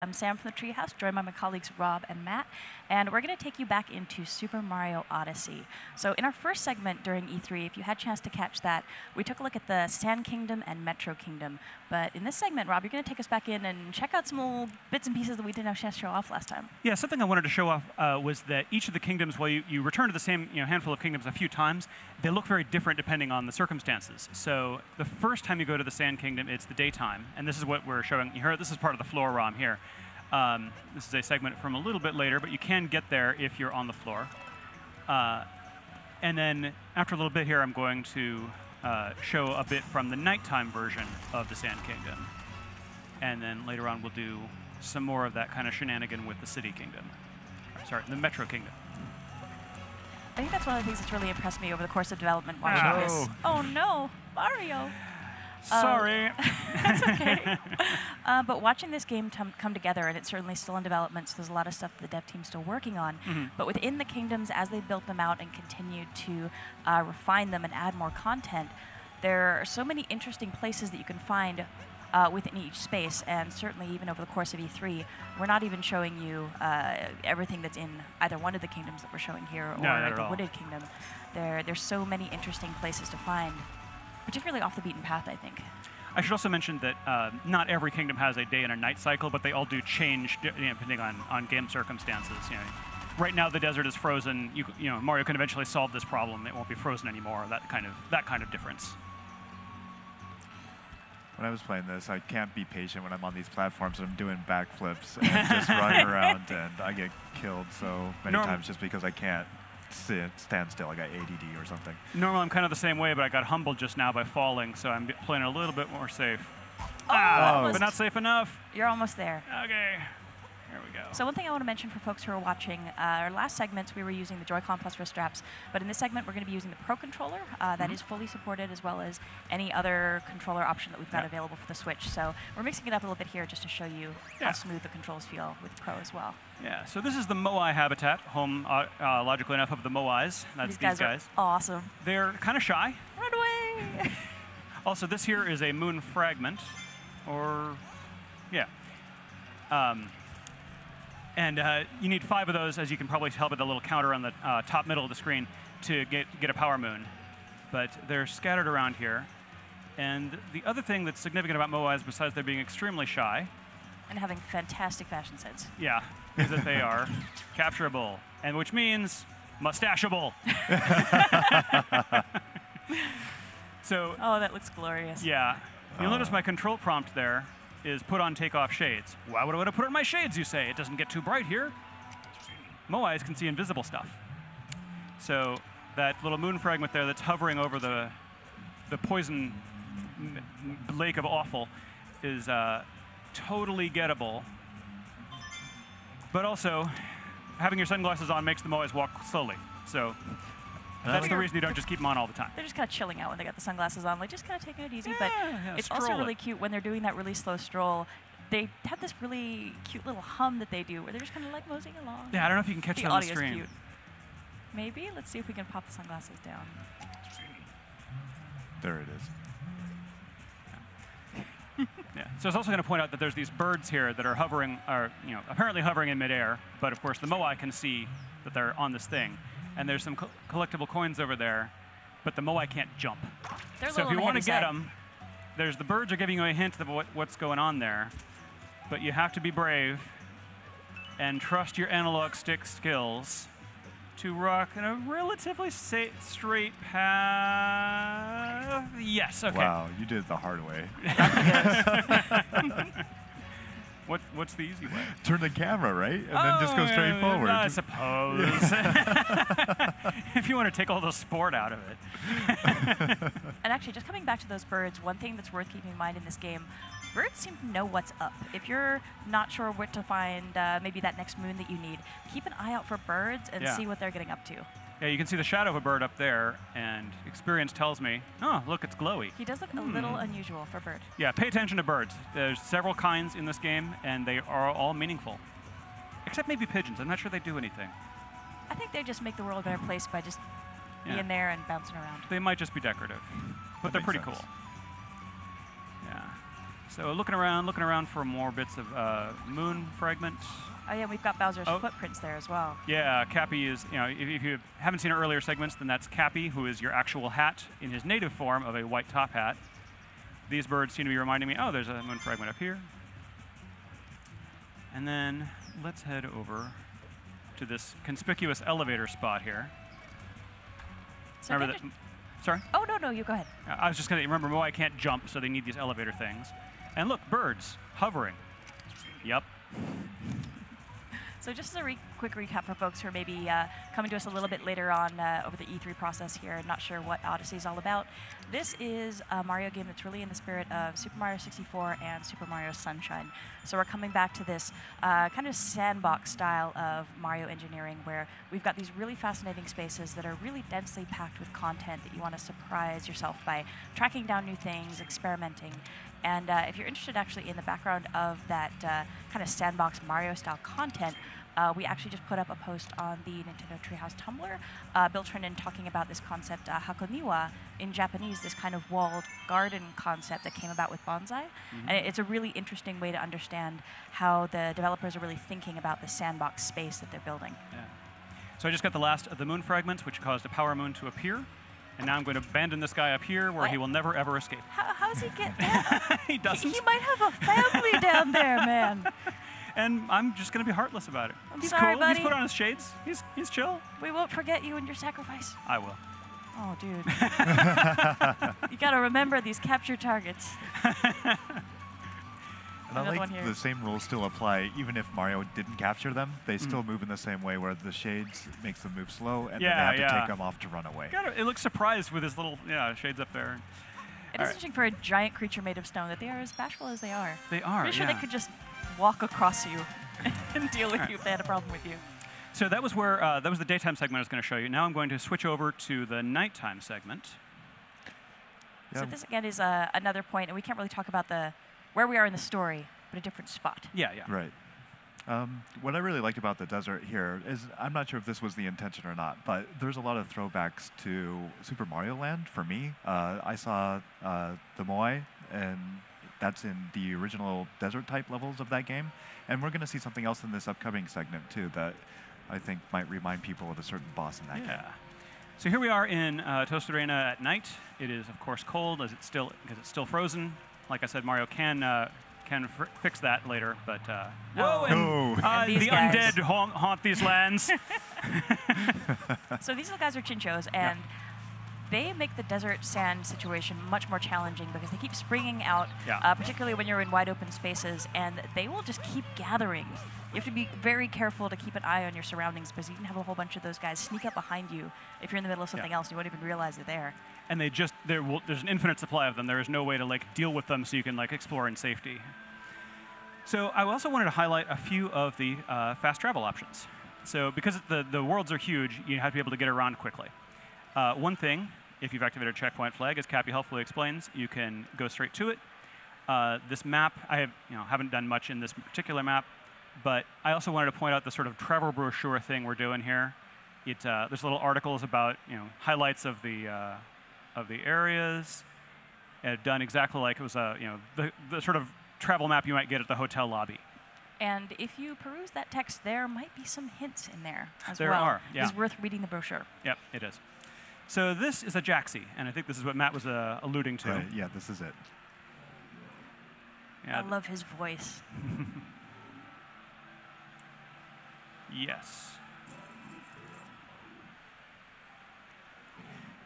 I'm Sam from the Treehouse, joined by my colleagues Rob and Matt, and we're going to take you back into Super Mario Odyssey. So in our first segment during E3, if you had a chance to catch that, we took a look at the Sand Kingdom and Metro Kingdom. But in this segment, Rob, you're going to take us back in and check out some old bits and pieces that we didn't have a chance to show off last time. Yeah, something I wanted to show off was that each of the kingdoms, while you return to the same handful of kingdoms a few times, they look very different depending on the circumstances. So the first time you go to the Sand Kingdom, it's the daytime, and this is what we're showing you here. This is part of the floor ROM here. This is a segment from a little bit later, but you can get there if you're on the floor. And then after a little bit here, I'm going to show a bit from the nighttime version of the Sand Kingdom. And then later on, we'll do some more of that kind of shenanigan with the City Kingdom. Sorry, the Metro Kingdom. I think that's one of the things that's really impressed me over the course of development watching this. Oh no, Mario! Sorry. That's okay. But watching this game come together, and it's certainly still in development, so there's a lot of stuff that the dev team's still working on. But within the kingdoms, as they built them out and continued to refine them and add more content, there are so many interesting places that you can find within each space, and certainly even over the course of E3, we're not even showing you everything that's in either one of the kingdoms that we're showing here or the Wooded Kingdom. There's so many interesting places to find, particularly off the beaten path, I think. I should also mention that not every kingdom has a day and a night cycle, but they all do change depending on game circumstances. Right now the desert is frozen. Mario can eventually solve this problem. It won't be frozen anymore. That kind of difference. When I was playing this, I can't be patient when I'm on these platforms and I'm doing backflips and just running around, and I get killed so many times just because I can't stand still. I got ADD or something. Normally I'm kind of the same way, but I got humbled just now by falling, so I'm playing a little bit more safe. But not safe enough. You're almost there. Okay. There we go. So one thing I want to mention for folks who are watching, our last segments we were using the Joy-Con Plus wrist straps, but in this segment we're going to be using the Pro Controller. That is fully supported, as well as any other controller option that we've got available for the Switch. So we're mixing it up a little bit here just to show you how smooth the controls feel with Pro as well. Yeah, so this is the Moai habitat, home, logically enough, of the Moais. That's these guys. Are awesome. They're kind of shy. Run away! Also, this here is a moon fragment, or, and you need 5 of those, as you can probably tell by the little counter on the top middle of the screen, to get a power moon. But they're scattered around here. And the other thing that's significant about Moais, besides they're being extremely shy, and having fantastic fashion sense. Yeah, is that they are capturable, and which means mustachable. So. Oh, that looks glorious. Yeah. You'll notice my control prompt there is put on take off shades. Why would I want to put on my shades, you say? It doesn't get too bright here. Moais can see invisible stuff. So that little moon fragment there that's hovering over the poison lake of awful is totally gettable. But also, having your sunglasses on makes the Moais walk slowly. So that's the reason you don't just keep them on all the time. They're just kind of chilling out when they got the sunglasses on, like just kind of taking it easy. But it's also really cute when they're doing that really slow stroll. They have this really cute little hum that they do, where they're just kind of like moseying along. Yeah, I don't know if you can catch that on the stream. Cute. Maybe. Let's see if we can pop the sunglasses down. There it is. Yeah. So it's also going to point out that there's these birds here that are hovering, or apparently hovering in midair. But of course, the Moai can see that they're on this thing. And there's some collectible coins over there, but the Moai can't jump. So if you want to get them, the birds are giving you a hint of what's going on there. But you have to be brave and trust your analog stick skills to rock in a relatively straight path. Yes, okay. Wow, you did it the hard way. What's the easy way? Turn the camera, right? And then just go straight forward. I suppose. If you want to take all the sport out of it. And actually, just coming back to those birds, one thing that's worth keeping in mind in this game, birds seem to know what's up. If you're not sure where to find maybe that next moon that you need, keep an eye out for birds and see what they're getting up to. Yeah, you can see the shadow of a bird up there, and experience tells me, oh, look, it's glowy. He does look a little unusual for a bird. Yeah, pay attention to birds. There's several kinds in this game, and they are all meaningful. Except maybe pigeons. I'm not sure they do anything. I think they just make the world a better place by just being there and bouncing around. They might just be decorative, but they're pretty cool. Yeah. So looking around for more bits of moon fragment. Oh yeah, we've got Bowser's footprints there as well. Yeah, Cappy is, if you haven't seen our earlier segments, then that's Cappy, who is your actual hat in his native form of a white top hat. These birds seem to be reminding me, oh, there's a moon fragment up here. And then let's head over to this conspicuous elevator spot here. So remember that? Sorry? Oh, no, you go ahead. I was just going to remember, Moai can't jump, so they need these elevator things. And look, birds hovering. Yep. So just as a quick recap for folks who are maybe coming to us a little bit later on over the E3 process here and not sure what Odyssey is all about, this is a Mario game that's really in the spirit of Super Mario 64 and Super Mario Sunshine. So we're coming back to this kind of sandbox style of Mario engineering where we've got these really fascinating spaces that are really densely packed with content that you want to surprise yourself by tracking down new things, experimenting. And if you're interested actually in the background of that kind of sandbox Mario-style content, we actually just put up a post on the Nintendo Treehouse Tumblr. Bill Trinan talking about this concept, hakoniwa, in Japanese, this kind of walled garden concept that came about with bonsai. And it's a really interesting way to understand how the developers are really thinking about the sandbox space that they're building. Yeah. So I just got the last of the moon fragments, which caused a power moon to appear. And now I'm going to abandon this guy up here where he will never, ever escape. How's he get down? He doesn't. He might have a family down there, man. And I'm just going to be heartless about it. He's cool. Sorry, buddy. He's put on his shades. He's chill. We won't forget you and your sacrifice. I will. Oh, dude. You got to remember these capture targets. And I like the same rules still apply, even if Mario didn't capture them. They still move in the same way, where the shades makes them move slow, and then they have to take them off to run away. It looks surprised with his little shades up there. It is interesting for a giant creature made of stone that they are as bashful as they are. They are. Pretty sure they could just walk across you and deal with you if they had a problem with you. So that was where that was the daytime segment I was going to show you. Now I'm going to switch over to the nighttime segment. So this again is another point, and we can't really talk about where we are in the story, but a different spot. Yeah. Right. What I really liked about the desert here is, I'm not sure if this was the intention or not, but there's a lot of throwbacks to Super Mario Land for me. I saw the Moai, and that's in the original desert type levels of that game. And we're going to see something else in this upcoming segment too that I think might remind people of a certain boss in that game. So here we are in Toasted Arena at night. It is of course cold because it's still frozen. Like I said, Mario can fix that later, but the undead haunt these lands. So these little guys are chinchos, and they make the desert sand situation much more challenging because they keep springing out, particularly when you're in wide open spaces, and they will just keep gathering. You have to be very careful to keep an eye on your surroundings because you can have a whole bunch of those guys sneak up behind you if you're in the middle of something else and you won't even realize they're there. And there's an infinite supply of them. There is no way to deal with them so you can explore in safety. So I also wanted to highlight a few of the fast travel options. So because the worlds are huge, you have to be able to get around quickly. One thing, if you've activated a checkpoint flag, as Cappy helpfully explains, you can go straight to it. This map, I haven't done much in this particular map, but I also wanted to point out the sort of travel brochure thing we're doing here. There's little articles about highlights of the areas, done exactly like it was the sort of travel map you might get at the hotel lobby. And if you peruse that text, there might be some hints in there as well. There are, yeah. It's worth reading the brochure. Yep, it is. So this is a Jaxi, and I think this is what Matt was alluding to. Right, yeah, this is it. I love his voice. Yes.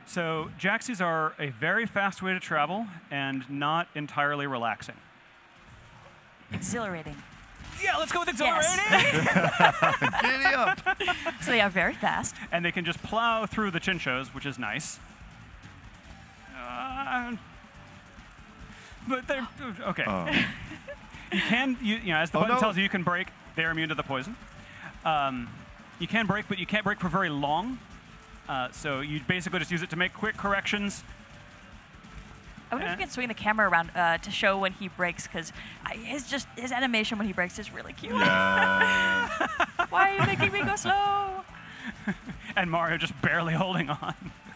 So Jaxis are a very fast way to travel and not entirely relaxing. Exhilarating. Yeah, let's go with exhilarating. Yes. Giddy up. So they are very fast. And they can just plow through the chinchos, which is nice. But they're okay. You can, as the button tells you, you can brake. They're immune to the poison. You can brake, but you can't brake for very long. So you basically just use it to make quick corrections. I wonder if you can swing the camera around to show when he brakes, because his animation when he brakes is really cute. Yeah. Why are you making me go slow? And Mario just barely holding on.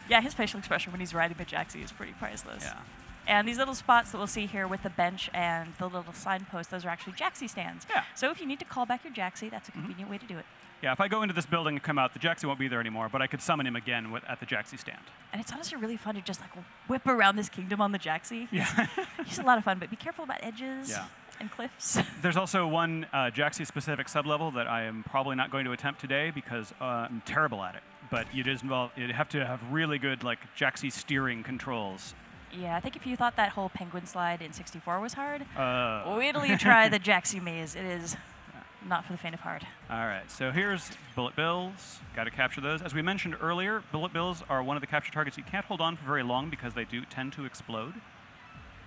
Yeah, his facial expression when he's riding the Jaxi is pretty priceless. Yeah. And these little spots that we'll see here with the bench and the little signpost, those are actually Jaxi stands. Yeah. So if you need to call back your Jaxi, that's a convenient way to do it. Yeah, if I go into this building and come out, the Jaxi won't be there anymore, but I could summon him again at the Jaxi stand. And it's honestly really fun to just like whip around this kingdom on the Jaxi. Yeah. It's a lot of fun, but be careful about edges and cliffs. There's also one Jaxi-specific sublevel that I am probably not going to attempt today because I'm terrible at it. But you'd have to have really good like Jaxi steering controls. Yeah, I think if you thought that whole penguin slide in 64 was hard, wait till you try the Jaxi maze. It is not for the faint of heart. All right, so here's bullet bills. Got to capture those. As we mentioned earlier, bullet bills are one of the capture targets you can't hold on for very long because they do tend to explode.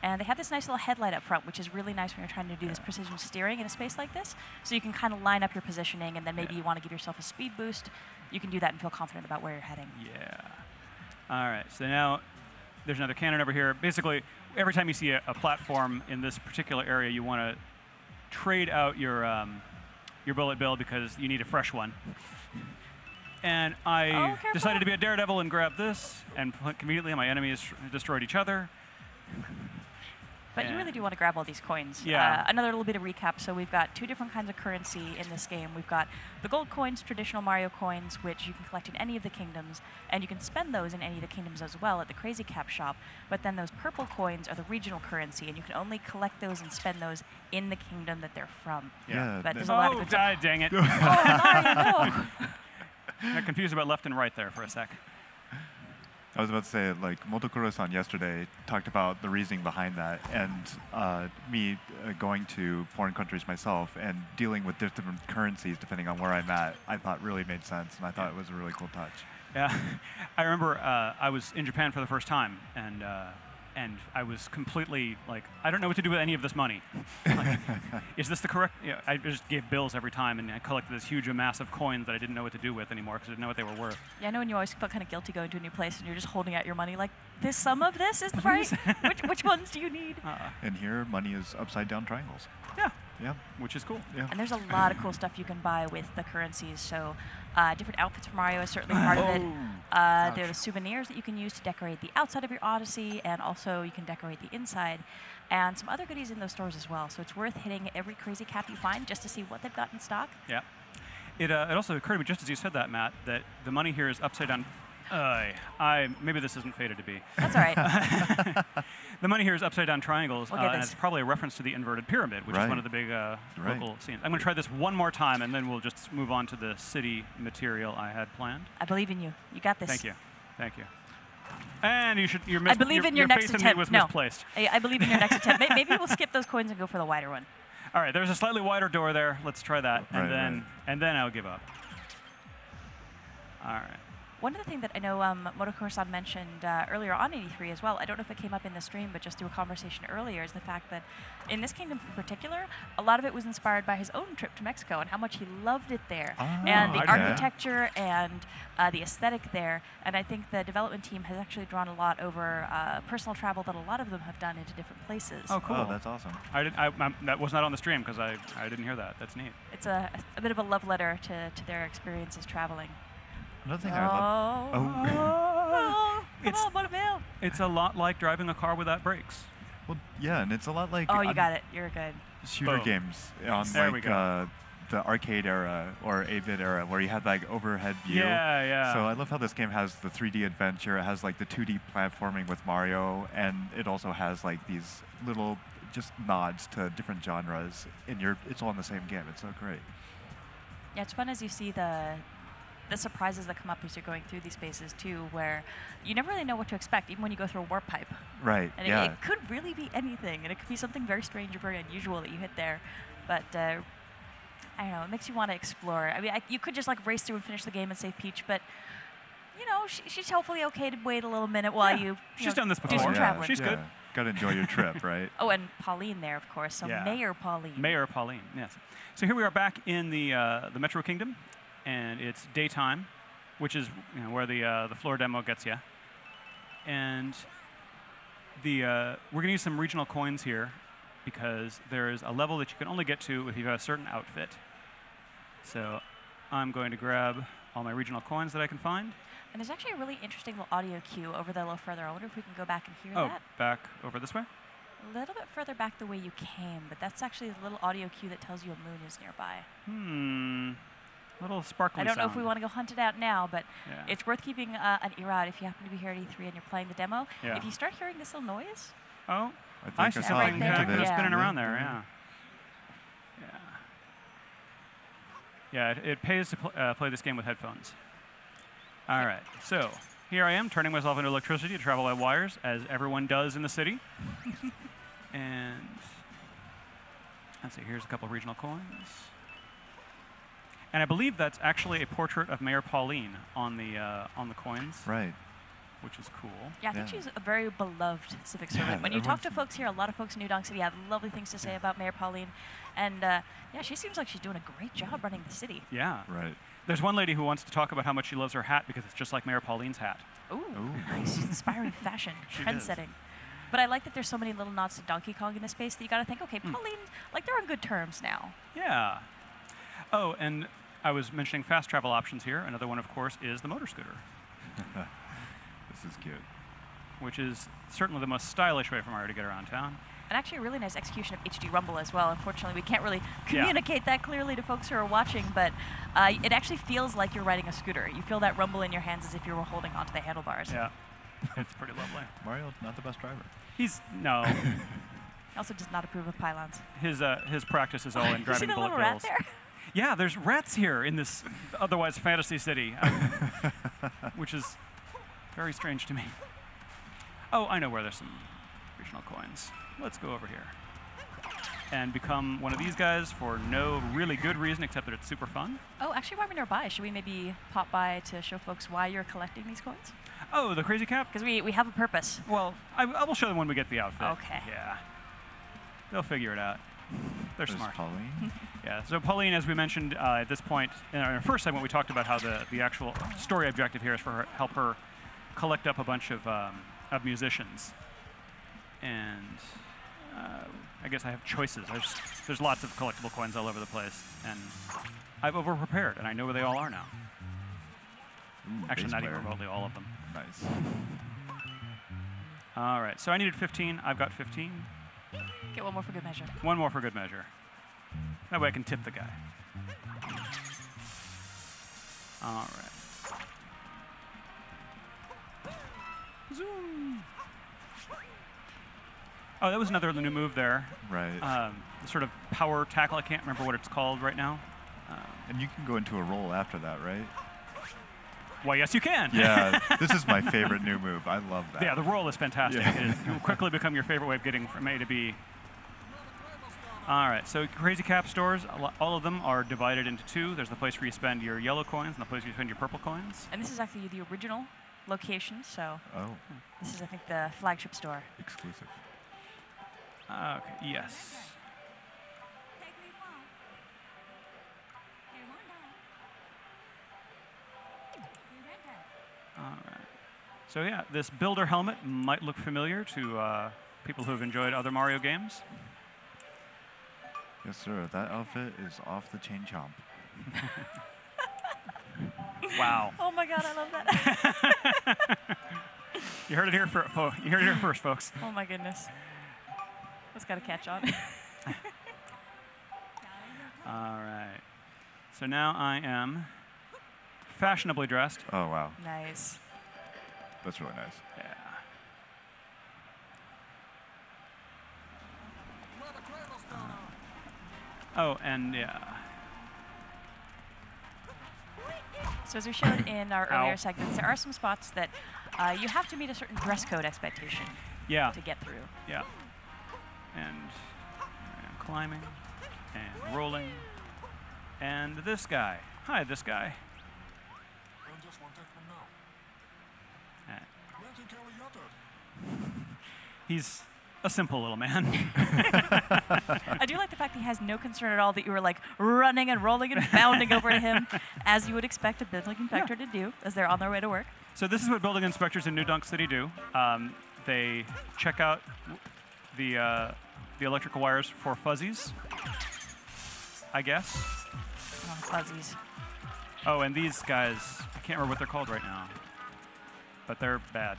And they have this nice little headlight up front, which is really nice when you're trying to do this precision steering in a space like this. So you can kind of line up your positioning, and then maybe you want to give yourself a speed boost. You can do that and feel confident about where you're heading. Yeah. All right, so now there's another cannon over here. Basically, every time you see a platform in this particular area, you want to trade out your bullet bill because you need a fresh one. And I decided to be a daredevil and grab this, and conveniently my enemies destroyed each other. But you really do want to grab all these coins. Yeah. Another little bit of recap. So we've got 2 different kinds of currency in this game. We've got the gold coins, traditional Mario coins, which you can collect in any of the kingdoms, and you can spend those in any of the kingdoms as well at the Crazy Cap shop. But then those purple coins are the regional currency, and you can only collect those and spend those in the kingdom that they're from. Yeah. But there's a lot of good stuff. Dang it. Oh, Mario, no. I got confused about left and right there for a sec. I was about to say, like, Motokuro-san yesterday talked about the reasoning behind that, and me going to foreign countries myself and dealing with different currencies depending on where I'm at, I thought really made sense, and I thought it was a really cool touch. Yeah, I remember I was in Japan for the first time, and I was completely like, I don't know what to do with any of this money. Like, is this the correct? Yeah, I just gave bills every time, and I collected this huge amass of coins that I didn't know what to do with anymore because I didn't know what they were worth. Yeah, I know when you always feel kind of guilty going to a new place and you're just holding out your money like, this some of this is the right? which ones do you need? And here, money is upside down triangles. Yeah. Yeah. Which is cool. Yeah. And there's a lot of cool stuff you can buy with the currencies. So different outfits for Mario is certainly part of it. There are the souvenirs that you can use to decorate the outside of your Odyssey, and also you can decorate the inside. And some other goodies in those stores as well. So it's worth hitting every Crazy Cap you find just to see what they've got in stock. Yeah. It also occurred to me just as you said that, Matt, that the money here is upside down. Maybe this isn't fated to be. That's all right. The money here is upside down triangles, We'll and it's probably a reference to the inverted pyramid, which is one of the big local scenes. I'm going to try this one more time, and then we'll just move on to the city material I had planned. I believe in you. You got this. Thank you. Thank you. And I believe in your next faith in attempt. me was No. misplaced. I believe in your next attempt. Maybe we'll skip those coins and go for the wider one. All right, there's a slightly wider door there. Let's try that, and then I'll give up. All right. One of the things that I know Motokuro-san mentioned earlier on 83 as well, I don't know if it came up in the stream, but just through a conversation earlier, is the fact that in this kingdom in particular, a lot of it was inspired by his own trip to Mexico and how much he loved it there. And the architecture and the aesthetic there. And I think the development team has actually drawn a lot over personal travel that a lot of them have done into different places. Oh, cool. Oh, that's awesome. That was not on the stream because I didn't hear that. That's neat. It's a bit of a love letter to their experiences traveling. Another thing I love. Come on, Buttermilk. It's a lot like driving a car without brakes. Well, yeah, and it's a lot like. Oh, you got it. You're good. Shooter games on the arcade era or 8-bit era where you had like overhead view. Yeah, yeah. So I love how this game has the 3D adventure. It has like the 2D platforming with Mario, and it also has like these little just nods to different genres. It's all in the same game. It's so great. Yeah, it's fun as you see the surprises that come up as you're going through these spaces too, where you never really know what to expect, even when you go through a warp pipe. Right. And it could really be anything, and it could be something very strange or very unusual that you hit there. But I don't know, it makes you want to explore. I mean, you could just like race through and finish the game and save Peach, but you know, she's hopefully okay to wait a little minute while she's done this before. Do some traveling. She's good. Got to enjoy your trip, right? Oh, and Pauline there, of course. So Mayor Pauline. Mayor Pauline, yes. So here we are back in the Metro Kingdom. And it's daytime, which is where the floor demo gets you. And we're going to use some regional coins here because there is a level that you can only get to if you have a certain outfit. So I'm going to grab all my regional coins that I can find. And there's actually a really interesting little audio cue over there a little further. I wonder if we can go back and hear Oh, that. back over this way? A little bit further back the way you came, but that's actually a little audio cue that tells you a moon is nearby. Little sparkly I don't know if sound. we want to go hunt it out now, but Yeah. it's worth keeping an ear out if you happen to be here at E3 and you're playing the demo. Yeah. If you start hearing this little noise, Oh, I I think see I saw something a hint of there. it. spinning Yeah. around there, yeah. Yeah, it pays to play this game with headphones. All right, so here I am turning myself into electricity to travel by wires, as everyone does in the city. And let's see, here's a couple of regional coins. And I believe that's actually a portrait of Mayor Pauline on the coins, Right. which is cool. yeah, I think Yeah. she's a very beloved civic Yeah, servant. When you talk to everyone's- folks here, a lot of folks in New Donk City have lovely things to say about Mayor Pauline. And yeah, she seems like she's doing a great job running the city. Yeah. Right. There's one lady who wants to talk about how much she loves her hat because it's just like Mayor Pauline's hat. Ooh, Ooh. nice. Inspiring fashion, She trend is. setting. But I like that there's so many little nods to Donkey Kong in this space that you got to think, okay, Pauline, like they're on good terms now. Yeah. Oh, and I was mentioning fast travel options here. Another one, of course, is the motor scooter, This is cute. which is certainly the most stylish way for Mario to get around town. And actually a really nice execution of HD Rumble as well. Unfortunately, we can't really Yeah. communicate that clearly to folks who are watching, but it actually feels like you're riding a scooter. You feel that rumble in your hands as if you were holding onto the handlebars. Yeah. It's pretty lovely. Mario, not the best driver. No. He also does not approve of pylons. His practice is all in You see driving the bullet little rat bills. there? Yeah, there's rats here in this otherwise fantasy city, which is very strange to me. Oh, I know where there's some regional coins. Let's go over here and become one of these guys for no really good reason except that it's super fun. Oh, actually, while we're nearby, should we maybe pop by to show folks why you're collecting these coins? Oh, the Crazy Cap? Because we have a purpose. Well, I will show them when we get the outfit. Okay. Yeah. They'll figure it out. They're There's smart. Pauline. Yeah, so Pauline, as we mentioned at this point, in our first segment, we talked about how the actual story objective here is for her, help her collect up a bunch of musicians. And I guess I have choices. There's lots of collectible coins all over the place. And I've over-prepared, and I know where they all are now. Ooh, Actually, bass not even player. remotely all of them. Nice. All right, so I needed 15. I've got 15. Get one more for good measure. One more for good measure. That way I can tip the guy. All right. Zoom. Oh, that was another new move there. Right. The sort of power tackle. I can't remember what it's called right now. And you can go into a roll after that, right? Well, yes, you can. Yeah, this is my favorite new move. I love that. Yeah, the roll is fantastic. Yeah. It will quickly become your favorite way of getting from A to B. All right, so Crazy Cap stores, all of them are divided into two. There's the place where you spend your yellow coins and the place where you spend your purple coins. And this is actually the original location, so Oh, this is, I think, the flagship store. exclusive. Okay, yes. All right. So yeah, this builder helmet might look familiar to people who have enjoyed other Mario games. Yes, sir. That outfit is off the chain chomp. Wow. Oh my god, I love that. You heard it here first, folks. Oh my goodness. That's got to catch on. All right. So now I am fashionably dressed. Oh, wow. Nice. That's really nice. Yeah. Oh, and yeah. So as we showed in our Ow. earlier segments, there are some spots that you have to meet a certain dress code expectation Yeah. to get through. Yeah. And I'm climbing and rolling. And this guy. Hi, this guy. He's a simple little man. I do like the fact that he has no concern at all that you were like running and rolling and bounding over to him, as you would expect a building inspector to do as they're on their way to work. So this is what building inspectors in New Donk City do. They check out the electrical wires for fuzzies, I guess. Oh, fuzzies. Oh, and these guys, I can't remember what they're called right now. but they're bad.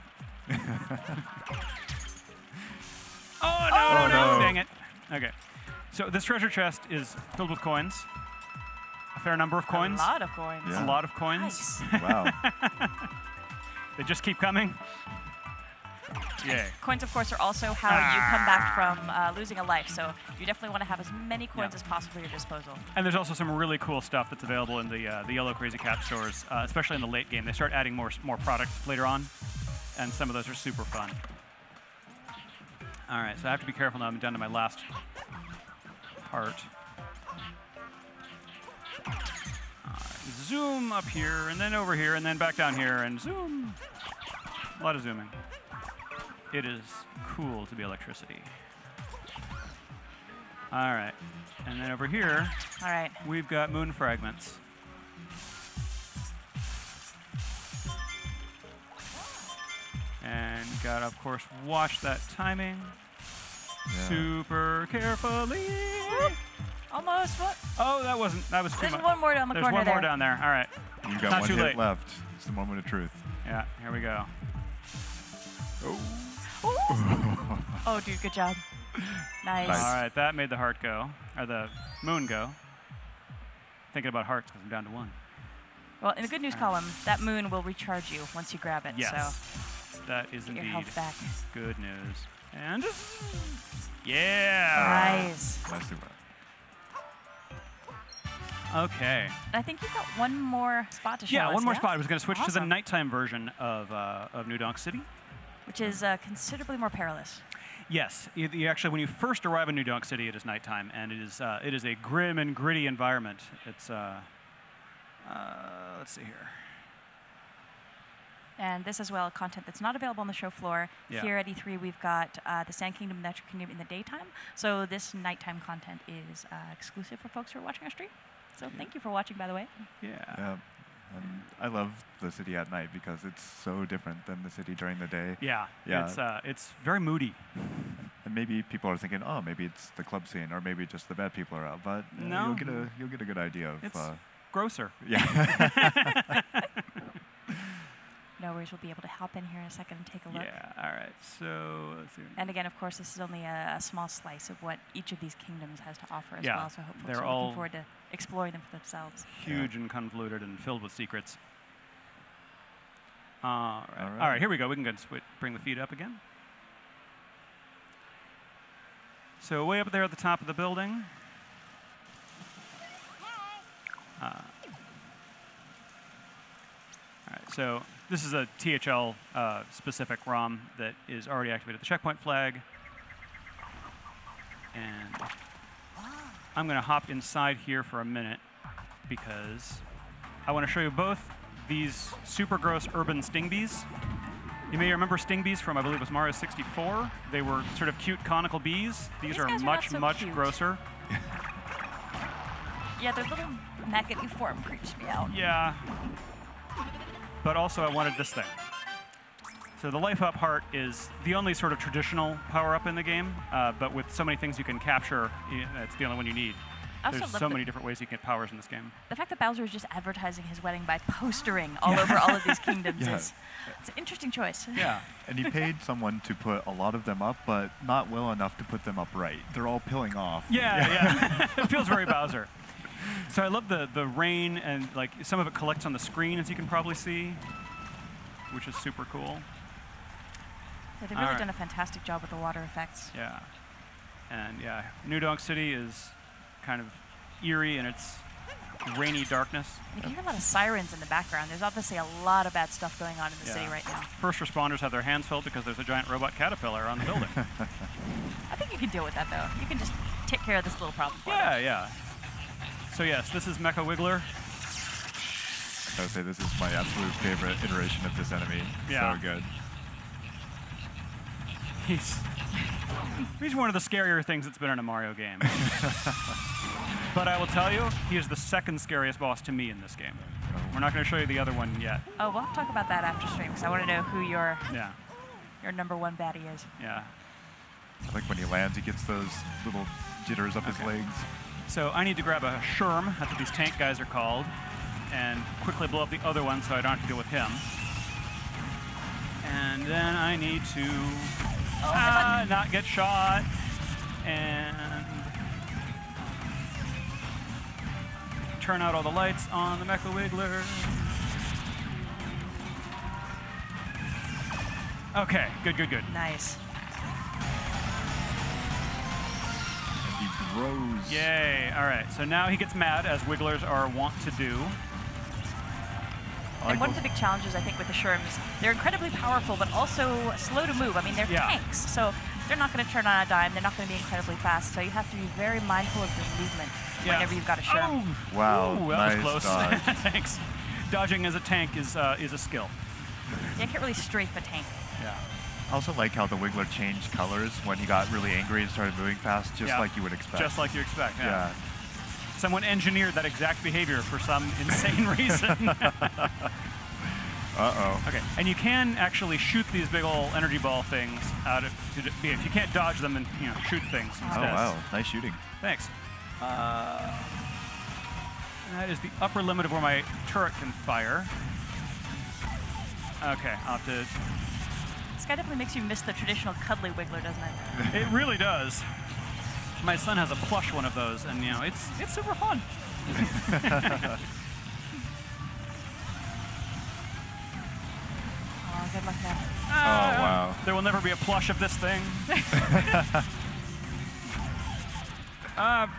Oh, no. Dang it. Okay. So this treasure chest is filled with coins. A fair number of coins. A lot of coins. Yeah. A lot of coins. Nice. Wow. They just keep coming. Yay. Coins, of course, are also how you come back from losing a life. So you definitely want to have as many coins as possible at your disposal. And there's also some really cool stuff that's available in the yellow Crazy Cap stores, especially in the late game. They start adding more product later on, and some of those are super fun. All right, so I have to be careful now. I'm down to my last part. Zoom up here, and then over here, and then back down here, and zoom. A lot of zooming. It is cool to be electricity. All right, and then over here, All right. we've got moon fragments. And gotta, of course, watch that timing. Yeah. Super carefully. Almost. What? Oh, that was too There's much. one more down the There's corner one there. more down there. All right. You've got Not one too hit late. left. It's the moment of truth. Yeah, here we go. Oh, dude, good job. Nice. Nice. All right, that made the heart go, or the moon go. Thinking about hearts because I'm down to one. Well, in the good news column, that moon will recharge you once you grab it. Yes, So that is get your indeed health back. good news. And yeah. Nice. Nicely worked. Okay. And I think you've got one more spot to show Yeah, us, one more spot. I was going to switch to the Awesome. nighttime version of New Donk City. Which is considerably more perilous. Yes, you actually, when you first arrive in New Donk City, it is nighttime, and it is a grim and gritty environment. It's let's see here. And this as well, content that's not available on the show floor. Yeah. Here at E3, we've got the Sand Kingdom and the Natural Kingdom in the daytime. So this nighttime content is exclusive for folks who are watching our stream. So thank you for watching, by the way. Yeah. Yeah. And I love the city at night because it's so different than the city during the day. Yeah. Yeah. It's very moody. And maybe people are thinking, oh, maybe it's the club scene, or maybe just the bad people are out. But No. you'll get a good idea of. It's grosser. Yeah. No worries, we'll be able to hop in here in a second and take a look. Yeah. All right. So let's see. And again, of course, this is only a small slice of what each of these kingdoms has to offer as Yeah, well. So hopefully, they're we're all looking forward to exploring them for themselves. Huge and convoluted and filled with secrets. All right. All right. All right. Here we go. We can go and bring the feed up again. So way up there at the top of the building. All right. So this is a THL specific ROM that is already activated the checkpoint flag. And I'm going to hop inside here for a minute because I want to show you both these super gross urban sting bees. You may remember sting bees from, I believe it was Mario 64. They were sort of cute conical bees. These are guys are much, not so much cute. grosser. Yeah, their little maggoty form creeps me out. Yeah. But also I wanted this thing. So the Life Up Heart is the only sort of traditional power-up in the game, but with so many things you can capture, it's the only one you need. I also There's love so many different ways you can get powers in this game. The fact that Bowser is just advertising his wedding by postering all over all of these kingdoms Yeah. is it's an interesting choice. Yeah. And he paid someone to put a lot of them up, but not well enough to put them up right. They're all peeling off. Yeah. It feels very Bowser. So I love the rain, and like some of it collects on the screen, as you can probably see, which is super cool. Yeah, they've All really right. done a fantastic job with the water effects. Yeah. And yeah, New Donk City is kind of eerie in its rainy darkness. You can hear a lot of sirens in the background. There's obviously a lot of bad stuff going on in the city right now. First responders have their hands filled because there's a giant robot caterpillar on the building. I think you can deal with that, though. You can just take care of this little problem for Yeah, them. yeah. So yes, this is Mecha Wiggler. I would say this is my absolute favorite iteration of this enemy. Yeah. So good. He's one of the scarier things that's been in a Mario game. But I will tell you, he is the second scariest boss to me in this game. We're not going to show you the other one yet. Oh, we'll talk about that after stream, because I want to know who your Yeah, number one baddie is. yeah. I like when he lands, he gets those little jitters up his legs. So I need to grab a Sherm, that's what these tank guys are called, and quickly blow up the other one so I don't have to deal with him. And then I need to not get shot. And turn out all the lights on the Mecha Wiggler. Okay, good, good, good. Nice. He grows. Yay, all right. So now he gets mad, as Wigglers are wont to do. And one of the big challenges, I think, with the Sherms, they're incredibly powerful, but also slow to move. I mean, they're tanks, so they're not going to turn on a dime. They're not going to be incredibly fast, so you have to be very mindful of your movement whenever you've got a Sherm. Oh, wow, ooh, that nice was close. dodge. Thanks. Dodging as a tank is a skill. You can't really strafe a tank. Yeah. I also like how the Wiggler changed colors when he got really angry and started moving fast, just like you would expect. Just like you expect, Yeah. Someone engineered that exact behavior for some insane reason. Uh-oh. Okay, and you can actually shoot these big ol' energy ball things out of, if you can't dodge them, and shoot things instead. Oh wow, nice shooting. Thanks. That is the upper limit of where my turret can fire. Okay, I'll have to. This guy definitely makes you miss the traditional cuddly Wiggler, doesn't it? It really does. My son has a plush one of those, and it's super fun. Oh, good luck now. Oh wow. There will never be a plush of this thing. Oh,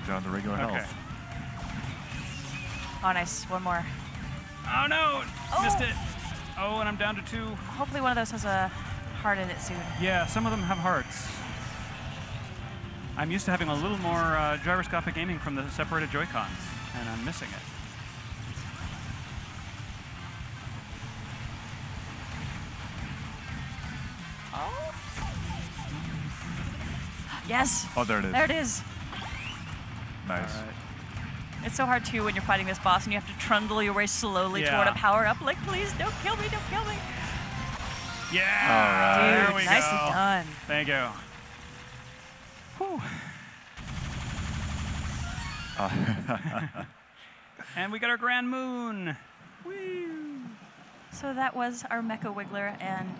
down to regular health. Oh, nice. One more. Oh no! Missed it. Oh, and I'm down to 2. Hopefully one of those has a heart in it soon. Yeah, some of them have hearts. I'm used to having a little more gyroscopic aiming from the separated Joy-Cons, and I'm missing it. Oh. Yes. Oh, there it is. There it is. Nice. All right. It's so hard, too, when you're fighting this boss and you have to trundle your way slowly toward a power-up. Like, please, don't kill me, don't kill me. Yeah! All right. There Dude, we nicely go. done. Thank you. Whew. And we got our Grand Moon. Woo! So that was our Mecha Wiggler, and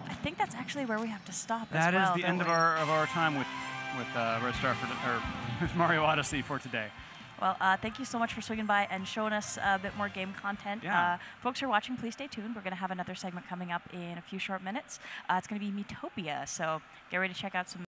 I think that's actually where we have to stop That as well. is the end of our time with Red Star or Mario Odyssey for today. Well, thank you so much for swinging by and showing us a bit more game content. Yeah. Folks who are watching, please stay tuned. We're going to have another segment coming up in a few short minutes. It's going to be Metopia, so get ready to check out some